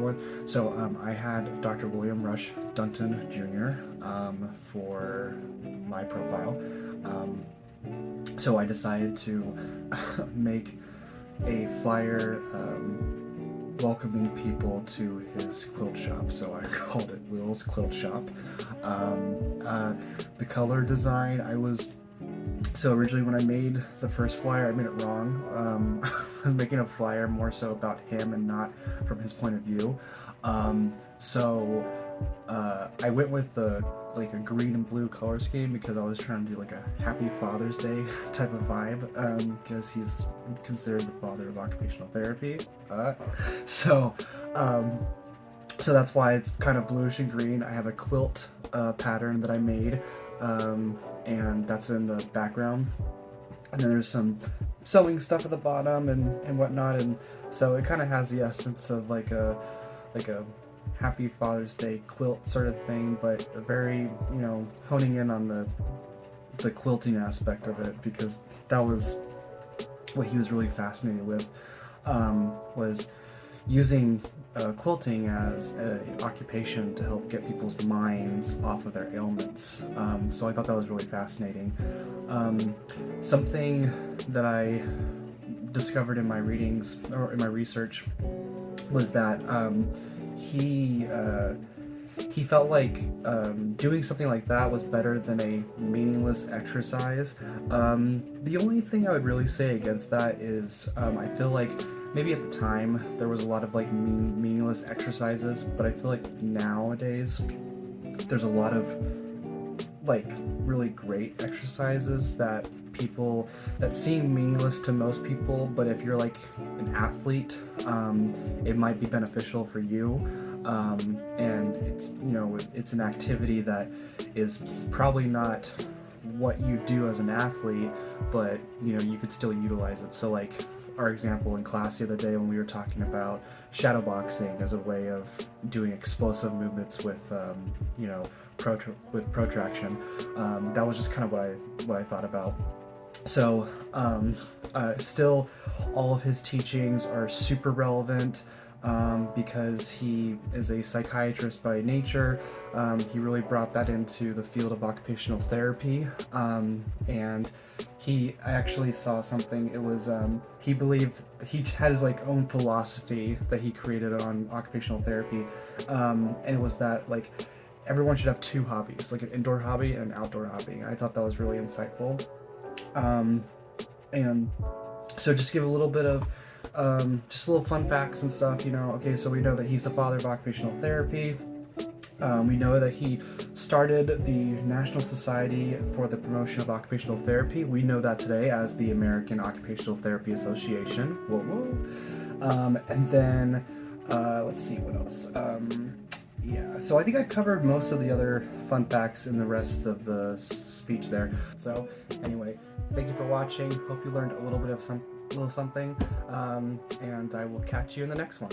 one. So I had Dr. William Rush Dunton Jr. For my profile. So I decided to make a flyer welcoming people to his quilt shop. So I called it Will's Quilt Shop. The color design, so originally when I made the first flyer, I made it wrong. I was making a flyer more so about him and not from his point of view. I went with a green and blue color scheme because I was trying to do like a Happy Father's Day type of vibe, because he's considered the father of occupational therapy. So that's why it's kind of bluish and green. I have a quilt pattern that I made, and that's in the background. And then there's some sewing stuff at the bottom and whatnot, and so it kind of has the essence of like a Happy Father's Day quilt sort of thing, but a very, honing in on the quilting aspect of it, because that was what he was really fascinated with, was using quilting as an occupation to help get people's minds off of their ailments. So I thought that was really fascinating. Something that I discovered in my readings or in my research was that he felt like doing something like that was better than a meaningless exercise. The only thing I would really say against that is I feel like maybe at the time there was a lot of like meaningless exercises, but I feel like nowadays there's a lot of like really great exercises that seem meaningless to most people, but if you're like an athlete, it might be beneficial for you. And it's an activity that is probably not what you do as an athlete, but you could still utilize it. So like our example in class the other day when we were talking about shadow boxing as a way of doing explosive movements with protraction, that was just kind of what I thought about. So still all of his teachings are super relevant, because he is a psychiatrist by nature. He really brought that into the field of occupational therapy, and I actually saw something. It was he believed he had his like own philosophy that he created on occupational therapy, and it was that like everyone should have two hobbies, like an indoor hobby and an outdoor hobby. I thought that was really insightful. And so just give a little bit of just little fun facts and stuff, Okay, so we know that he's the father of occupational therapy. We know that he started the National Society for the Promotion of Occupational Therapy. We know that today as the American Occupational Therapy Association. Whoa, whoa. And then, let's see what else. Yeah, so I think I covered most of the other fun facts in the rest of the speech there. So anyway, thank you for watching. Hope you learned a little bit of little something, and I will catch you in the next one.